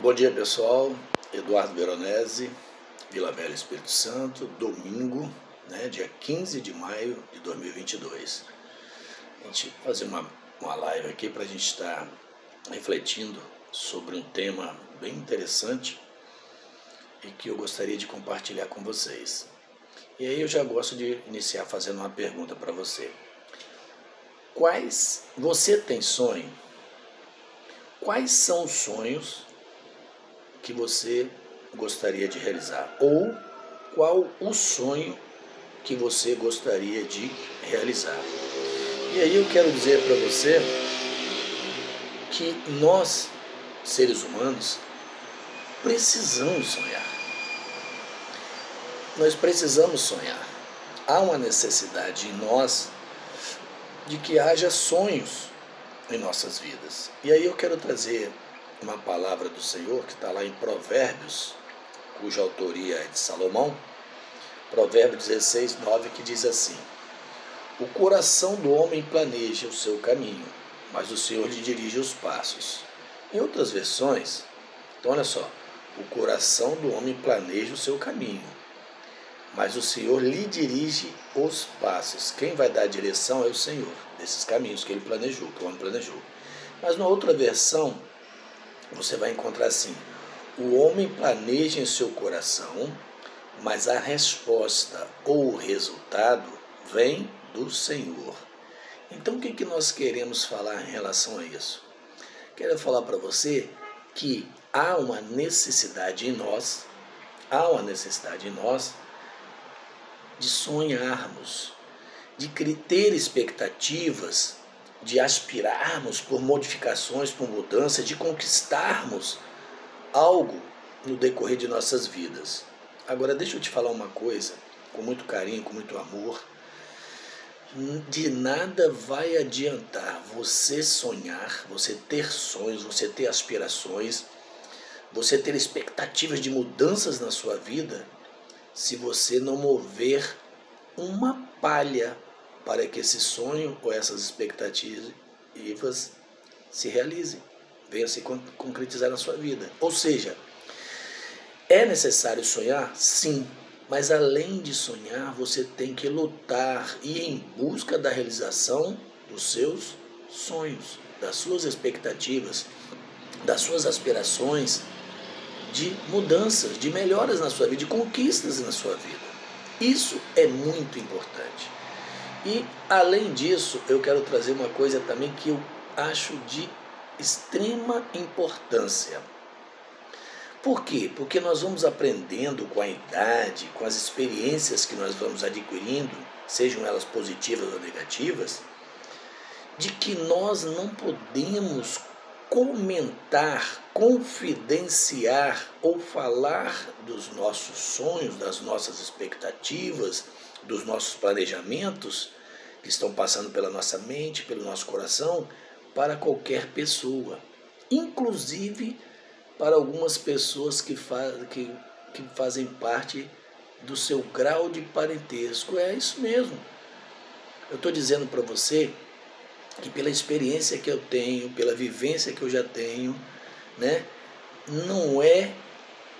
Bom dia, pessoal. Eduardo Veronese, Vila Velha, Espírito Santo, domingo, dia 15 de maio de 2022. A gente vai fazer uma live aqui para a gente estar refletindo sobre um tema bem interessante e que eu gostaria de compartilhar com vocês. E aí eu já gosto de iniciar fazendo uma pergunta para você. Você tem sonho? Quais são os sonhos que você gostaria de realizar? Ou qual o sonho que você gostaria de realizar? E aí eu quero dizer para você que nós, seres humanos, precisamos sonhar. Nós precisamos sonhar. Há uma necessidade em nós de que haja sonhos em nossas vidas. E aí eu quero trazer uma palavra do Senhor que está lá em Provérbios, cuja autoria é de Salomão, Provérbios 16, 9, que diz assim: o coração do homem planeja o seu caminho, mas o Senhor lhe dirige os passos. Em outras versões, então olha só, o coração do homem planeja o seu caminho, mas o Senhor lhe dirige os passos. Quem vai dar a direção é o Senhor, desses caminhos que ele planejou, que o homem planejou. Mas na outra versão, você vai encontrar assim: o homem planeja em seu coração, mas a resposta ou o resultado vem do Senhor. Então o que nós queremos falar em relação a isso? Quero falar para você que há uma necessidade em nós de sonharmos, de ter expectativas, de aspirarmos por modificações, por mudança, de conquistarmos algo no decorrer de nossas vidas. Agora deixa eu te falar uma coisa, com muito carinho, com muito amor. De nada vai adiantar você sonhar, você ter sonhos, você ter aspirações, você ter expectativas de mudanças na sua vida, se você não mover uma palha para que esse sonho ou essas expectativas se realizem, venham se concretizar na sua vida. Ou seja, é necessário sonhar? Sim, mas além de sonhar, você tem que lutar e ir em busca da realização dos seus sonhos, das suas expectativas, das suas aspirações, de mudanças, de melhoras na sua vida, de conquistas na sua vida. Isso é muito importante. E, além disso, eu quero trazer uma coisa também que eu acho de extrema importância. Por quê? Porque nós vamos aprendendo com a idade, com as experiências que nós vamos adquirindo, sejam elas positivas ou negativas, de que nós não podemos comentar, confidenciar ou falar dos nossos sonhos, das nossas expectativas, dos nossos planejamentos que estão passando pela nossa mente, pelo nosso coração, para qualquer pessoa, inclusive para algumas pessoas que fazem parte do seu grau de parentesco. É isso mesmo. Eu estou dizendo para você que pela experiência que eu tenho, pela vivência que eu já tenho, não é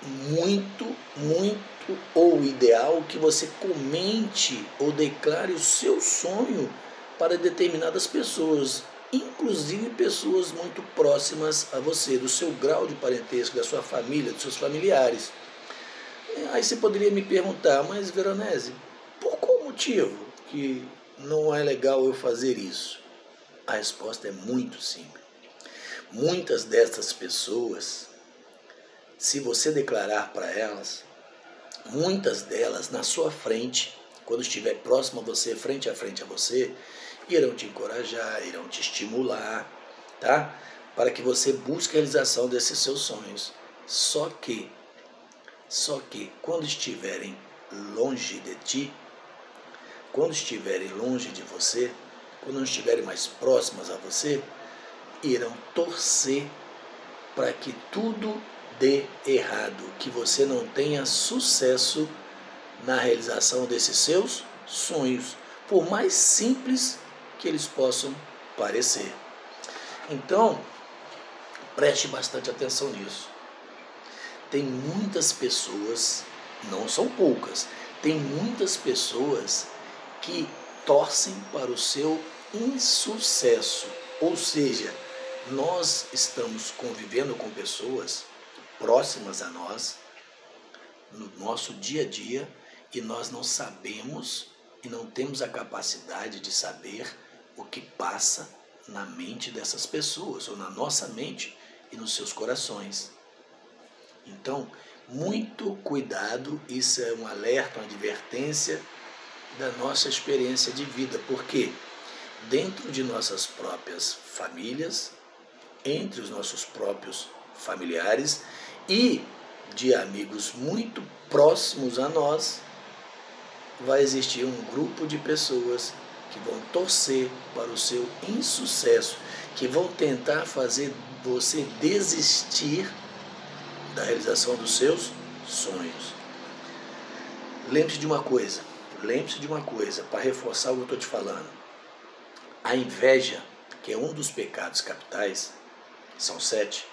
muito ou ideal que você comente ou declare o seu sonho para determinadas pessoas, inclusive pessoas muito próximas a você, do seu grau de parentesco, da sua família, dos seus familiares. Aí você poderia me perguntar: mas Veronese, por qual motivo que não é legal eu fazer isso? A resposta é muito simples. Muitas dessas pessoas, se você declarar para elas, muitas delas na sua frente, quando estiver próximo a você, frente a você, irão te encorajar, irão te estimular, tá? Para que você busque a realização desses seus sonhos. Só que quando estiverem longe de ti, quando estiverem longe de você, quando não estiverem mais próximas a você, irão torcer para que tudo dê errado, que você não tenha sucesso na realização desses seus sonhos, por mais simples que eles possam parecer. Então, preste bastante atenção nisso. tem muitas pessoas, não são poucas, tem muitas pessoas que torcem para o seu insucesso. Ou seja, nós estamos convivendo com pessoas próximas a nós, no nosso dia a dia, e nós não sabemos e não temos a capacidade de saber o que passa na mente dessas pessoas, ou na nossa mente e nos seus corações. Então, muito cuidado, isso é um alerta, uma advertência da nossa experiência de vida, porque dentro de nossas próprias famílias, entre os nossos próprios familiares e de amigos muito próximos a nós, vai existir um grupo de pessoas que vão torcer para o seu insucesso, que vão tentar fazer você desistir da realização dos seus sonhos. Lembre-se de uma coisa, para reforçar o que eu estou te falando. A inveja, que é um dos pecados capitais, são 7,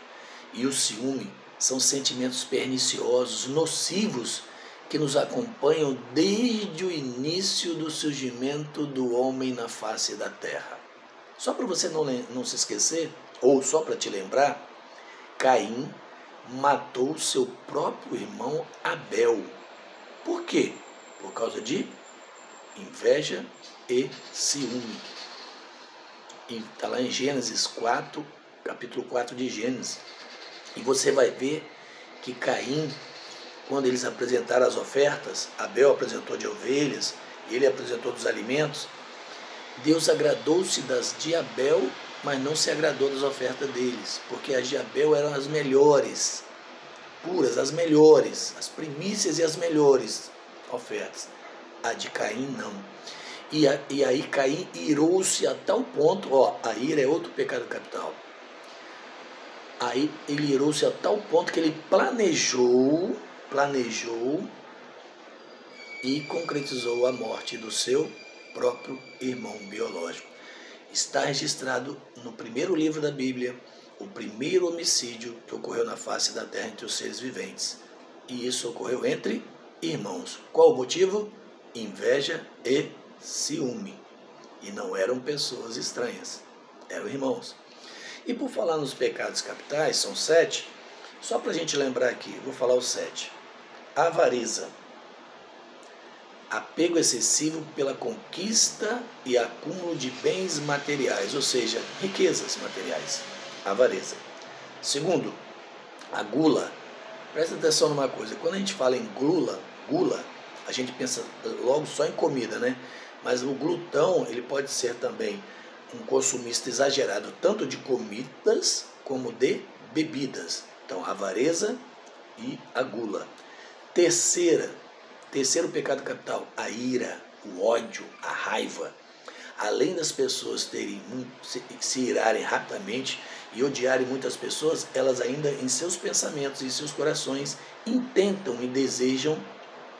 e o ciúme são sentimentos perniciosos, nocivos, que nos acompanham desde o início do surgimento do homem na face da terra. Só para você não se esquecer, ou só para te lembrar, Caim matou seu próprio irmão Abel. Por quê? Por causa de inveja e ciúme. Está lá em Gênesis 4, capítulo 4 de Gênesis. E você vai ver que Caim, quando eles apresentaram as ofertas, Abel apresentou de ovelhas, ele apresentou dos alimentos, Deus agradou-se das de Abel, mas não se agradou das ofertas deles, porque as de Abel eram as melhores, puras, as melhores, as primícias e as melhores ofertas. A de Caim não. E aí Caim irou-se a tal ponto, a ira é outro pecado capital. Aí ele irou-se a tal ponto que ele planejou e concretizou a morte do seu próprio irmão biológico. Está registrado no primeiro livro da Bíblia o primeiro homicídio que ocorreu na face da terra entre os seres viventes. E isso ocorreu entre irmãos. Qual o motivo? Inveja e ciúme. E não eram pessoas estranhas, eram irmãos. E por falar nos pecados capitais, são 7, só para a gente lembrar aqui, vou falar os 7. Avareza, apego excessivo pela conquista e acúmulo de bens materiais, ou seja, riquezas materiais. Avareza. Segundo, a gula. Presta atenção numa coisa, quando a gente fala em gula, a gente pensa logo só em comida, né? Mas o glutão, ele pode ser também um consumista exagerado, tanto de comidas como de bebidas. Então, a avareza e a gula. Terceiro pecado capital, a ira, o ódio, a raiva. Além das pessoas se irarem rapidamente e odiarem muitas pessoas, elas ainda em seus pensamentos e em seus corações intentam e desejam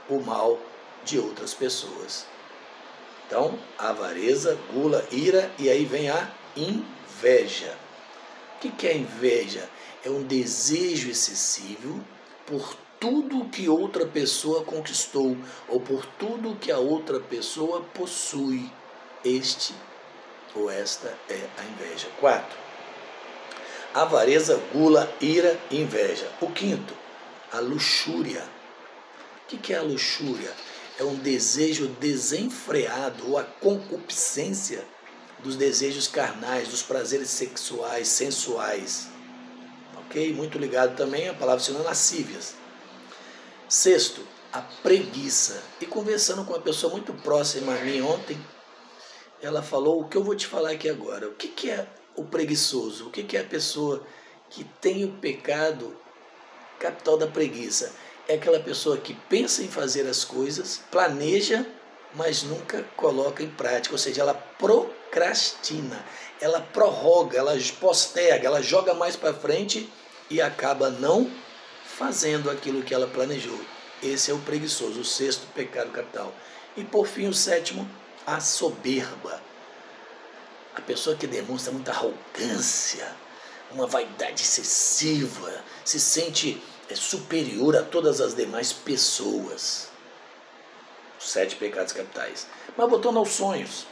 o mal de outras pessoas. Então, avareza, gula, ira, e aí vem a inveja. O que é inveja? É um desejo excessivo por tudo que outra pessoa conquistou ou por tudo que a outra pessoa possui. Este ou esta é a inveja. 4. Avareza, gula, ira e inveja. O quinto, a luxúria. O que é a luxúria? É um desejo desenfreado ou a concupiscência dos desejos carnais, dos prazeres sexuais, sensuais. Ok? Muito ligado também à palavra sinônimo lascívias. Sexto, a preguiça. E conversando com uma pessoa muito próxima a mim ontem, ela falou o que eu vou te falar aqui agora. O que é o preguiçoso? O que é a pessoa que tem o pecado capital da preguiça? É aquela pessoa que pensa em fazer as coisas, planeja, mas nunca coloca em prática. Ou seja, ela procrastina, ela prorroga, ela posterga, ela joga mais para frente e acaba não fazendo aquilo que ela planejou. Esse é o preguiçoso, o sexto pecado capital. E por fim, o sétimo, a soberba. A pessoa que demonstra muita arrogância, uma vaidade excessiva, se sente é superior a todas as demais pessoas. Os 7 pecados capitais. Mas voltando aos sonhos.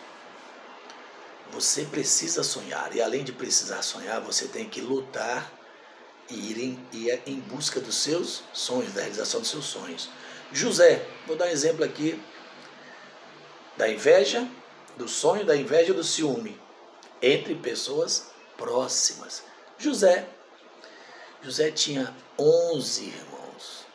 Você precisa sonhar. E além de precisar sonhar, você tem que lutar e ir em busca dos seus sonhos, da realização dos seus sonhos. José, vou dar um exemplo aqui da inveja, do sonho, da inveja e do ciúme entre pessoas próximas. José tinha 11 irmãos.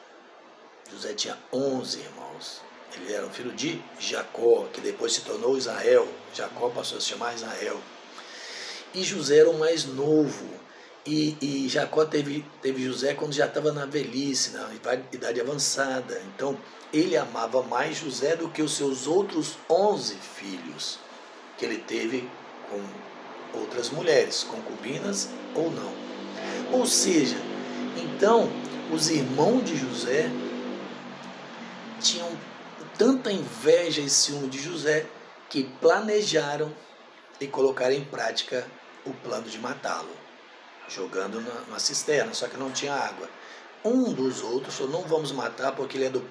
José tinha 11 irmãos. Ele era um filho de Jacó, que depois se tornou Israel. Jacó passou a se chamar Israel. E José era o mais novo. E Jacó teve José quando já estava na velhice, na idade avançada. Então, ele amava mais José do que os seus outros 11 filhos, que ele teve com outras mulheres, concubinas ou não. Ou seja, então, os irmãos de José tinham tanta inveja e ciúme de José que planejaram e colocaram em prática o plano de matá-lo, jogando numa cisterna, só que não tinha água. Um dos outros falou, não vamos matar porque ele é do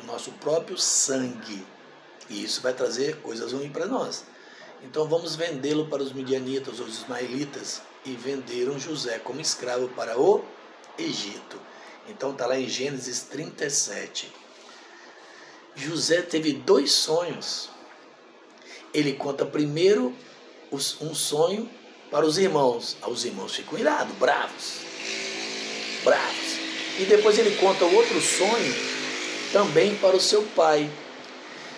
nosso próprio sangue, e isso vai trazer coisas ruins para nós. Então vamos vendê-lo para os midianitas, os ismaelitas, e venderam José como escravo para o Egito. Então está lá em Gênesis 37. José teve 2 sonhos. Ele conta primeiro um sonho para os irmãos. Os irmãos ficam irados, bravos. E depois ele conta o outro sonho também para o seu pai.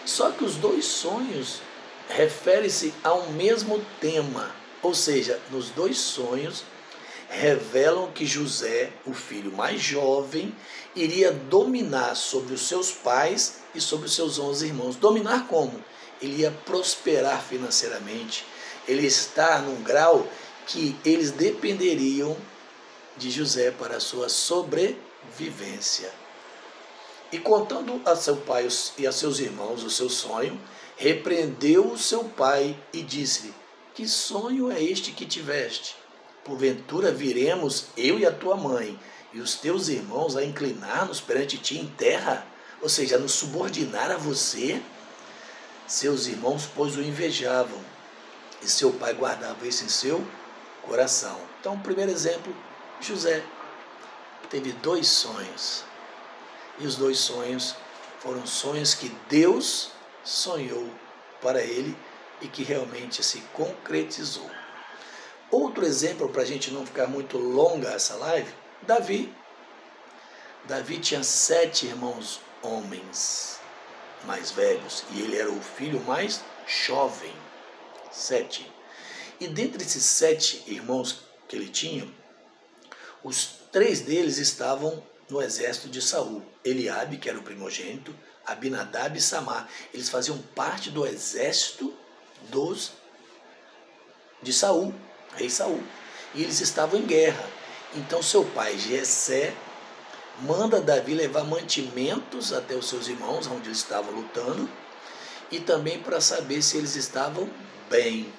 Só que os 2 sonhos referem-se ao mesmo tema. Ou seja, nos 2 sonhos revelam que José, o filho mais jovem, iria dominar sobre os seus pais e sobre os seus 11 irmãos. Dominar como? Ele ia prosperar financeiramente. Ele está num grau que eles dependeriam de José para a sua sobrevivência. E contando a seu pai e a seus irmãos o seu sonho, repreendeu o seu pai e disse-lhe, que sonho é este que tiveste? Porventura viremos eu e a tua mãe e os teus irmãos a inclinar-nos perante ti em terra? Ou seja, a nos subordinar a você? Seus irmãos, pois, o invejavam, e seu pai guardava isso em seu coração. Então, o primeiro exemplo, José teve 2 sonhos. E os 2 sonhos foram sonhos que Deus sonhou para ele e que realmente se concretizou. Outro exemplo, para a gente não ficar muito longa essa live, Davi. Davi tinha 7 irmãos homens mais velhos e ele era o filho mais jovem. 7. E dentre esses 7 irmãos que ele tinha, os 3 deles estavam no exército de Saul. Eliabe, que era o primogênito, Abinadab e Samar. Eles faziam parte do exército de Saul, rei Saul. E eles estavam em guerra. Então seu pai, Jessé, manda Davi levar mantimentos até os seus irmãos, onde eles estavam lutando, e também para saber se eles estavam bem.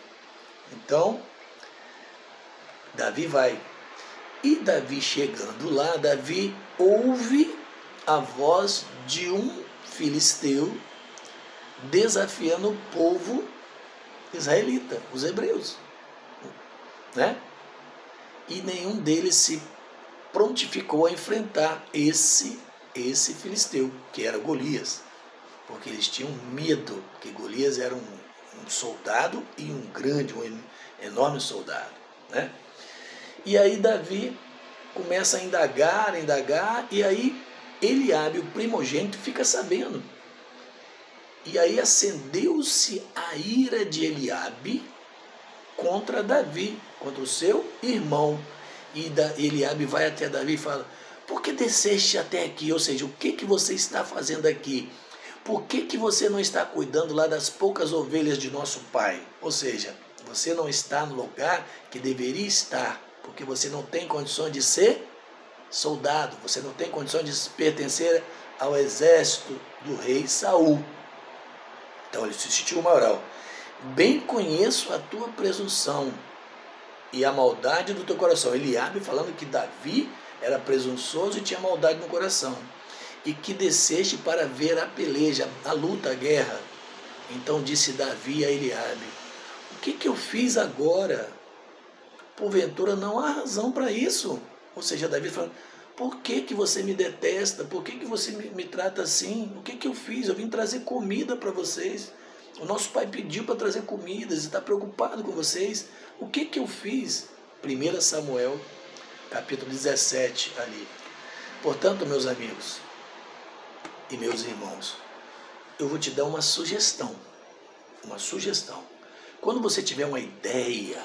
Então, Davi vai. E Davi chegando lá, Davi ouve a voz de um filisteu desafiando o povo israelita, os hebreus, né? E nenhum deles se prontificou a enfrentar esse filisteu, que era Golias, porque eles tinham medo, porque Golias era um soldado e um enorme soldado, né? E aí Davi começa a indagar, e aí Eliabe, o primogênito, fica sabendo. E aí acendeu-se a ira de Eliabe contra Davi, contra o seu irmão. E Eliabe vai até Davi e fala, por que desceste até aqui? Ou seja, o que você está fazendo aqui? Por que você não está cuidando lá das poucas ovelhas de nosso pai? Ou seja, você não está no lugar que deveria estar, porque você não tem condições de ser soldado, você não tem condições de pertencer ao exército do rei Saul. Então ele se sentiu moral. Bem conheço a tua presunção e a maldade do teu coração. Eliabe falando que Davi era presunçoso e tinha maldade no coração, e que desceste para ver a peleja, a luta, a guerra. Então disse Davi a Eliabe: o que eu fiz agora? Porventura não há razão para isso. Ou seja, Davi falando: por que você me detesta? Por que você me trata assim? O que eu fiz? Eu vim trazer comida para vocês. O nosso pai pediu para trazer comida, ele está preocupado com vocês. O que eu fiz? 1 Samuel, capítulo 17, ali. Portanto, meus amigos e meus irmãos, eu vou te dar uma sugestão. Uma sugestão. Quando você tiver uma ideia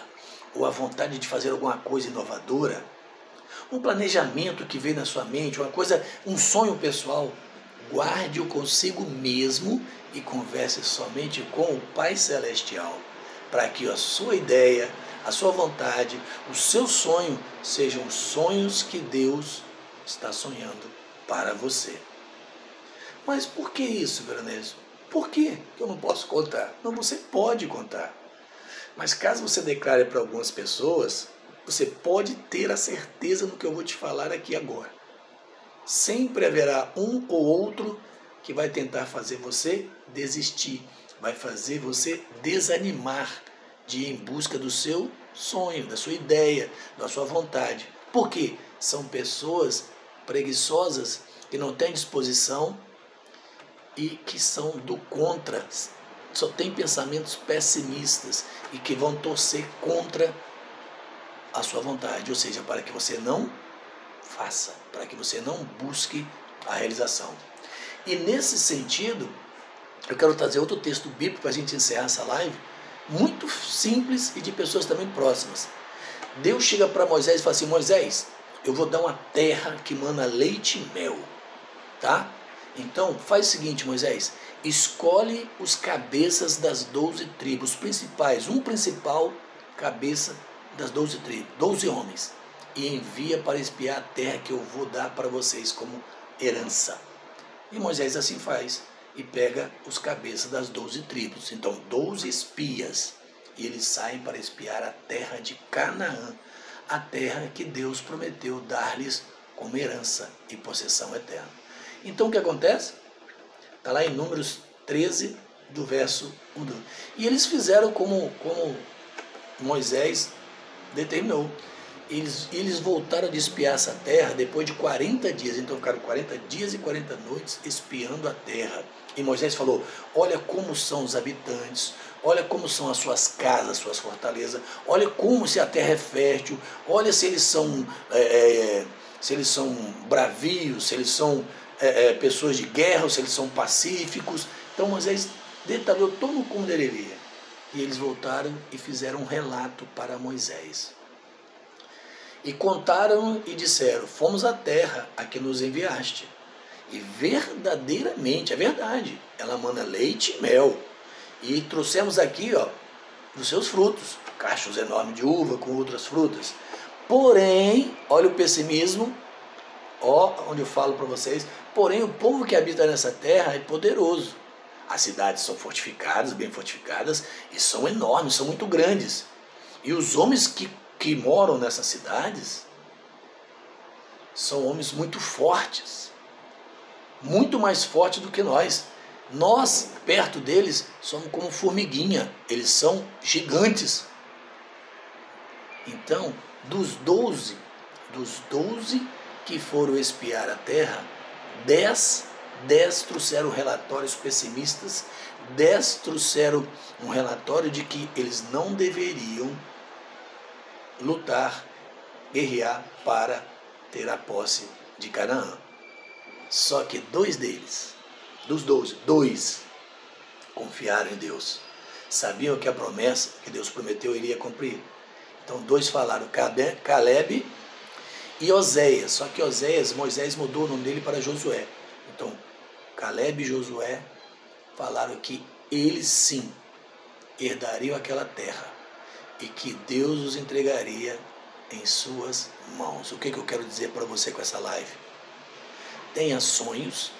ou a vontade de fazer alguma coisa inovadora, um planejamento que veio na sua mente, uma coisa, um sonho pessoal, guarde-o consigo mesmo e converse somente com o Pai Celestial, para que a sua ideia, a sua vontade, o seu sonho sejam sonhos que Deus está sonhando para você. Mas por que isso, Veronese? Por que eu não posso contar? Não, você pode contar. Mas caso você declare para algumas pessoas, você pode ter a certeza do que eu vou te falar aqui agora. Sempre haverá um ou outro que vai tentar fazer você desistir, vai fazer você desanimar de ir em busca do seu sonho, da sua ideia, da sua vontade. Por quê? São pessoas preguiçosas que não têm disposição e que são do contra, só têm pensamentos pessimistas e que vão torcer contra a sua vontade, ou seja, para que você não faça, para que você não busque a realização. E nesse sentido, eu quero trazer outro texto bíblico para a gente encerrar essa live, muito simples e de pessoas também próximas. Deus chega para Moisés e fala assim: Moisés, eu vou dar uma terra que mana leite e mel, tá? Então faz o seguinte, Moisés, escolhe os cabeças das 12 tribos principais, um principal cabeça das 12 tribos, 12 homens, e envia para espiar a terra que eu vou dar para vocês como herança. E Moisés assim faz, e pega os cabeças das 12 tribos, então 12 espias, e eles saem para espiar a terra de Canaã, a terra que Deus prometeu dar-lhes como herança e possessão eterna. Então o que acontece? Está lá em Números 13, do verso 1. E eles fizeram como Moisés determinou. Eles voltaram a espiar essa terra depois de 40 dias. Então ficaram 40 dias e 40 noites espiando a terra. E Moisés falou: olha como são os habitantes, olha como são as suas casas, suas fortalezas, olha como se a terra é fértil, olha se eles são bravios, se eles são pessoas de guerra, ou se eles são pacíficos. Então Moisés detalhou todo como deveria. E eles voltaram e fizeram um relato para Moisés. E contaram e disseram: fomos à terra a que nos enviaste. E verdadeiramente, é verdade, ela mana leite e mel. E trouxemos aqui, os seus frutos, cachos enormes de uva com outras frutas. Porém, olha o pessimismo, onde eu falo para vocês, porém o povo que habita nessa terra é poderoso. As cidades são fortificadas, bem fortificadas, e são enormes, são muito grandes. E os homens que moram nessas cidades são homens muito fortes, muito mais fortes do que nós. Nós, perto deles, somos como formiguinha, eles são gigantes. Então, dos 12 que foram espiar a terra, 10 trouxeram relatórios pessimistas, 10 trouxeram um relatório de que eles não deveriam lutar, guerrear para ter a posse de Canaã. Só que 2 deles, dos 12, 2 confiaram em Deus. Sabiam que a promessa que Deus prometeu iria cumprir. Então 2 falaram, Caleb e Oséias. Só que Oséias, Moisés mudou o nome dele para Josué. Então Caleb e Josué falaram que eles sim herdariam aquela terra e que Deus os entregaria em suas mãos. O que eu quero dizer para você com essa live? Tenha sonhos,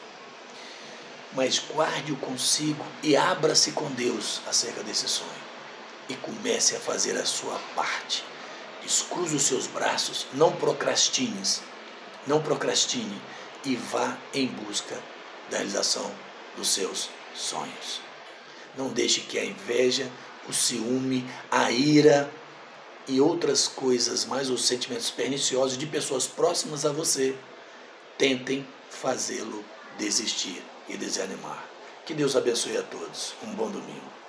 mas guarde-o consigo e abra-se com Deus acerca desse sonho. E comece a fazer a sua parte. Descruze os seus braços, não procrastines. não procrastine e vá em busca da realização dos seus sonhos. Não deixe que a inveja, o ciúme, a ira e outras coisas mais, os sentimentos perniciosos de pessoas próximas a você, tentem fazê-lo desistir e desanimar. Que Deus abençoe a todos. Um bom domingo.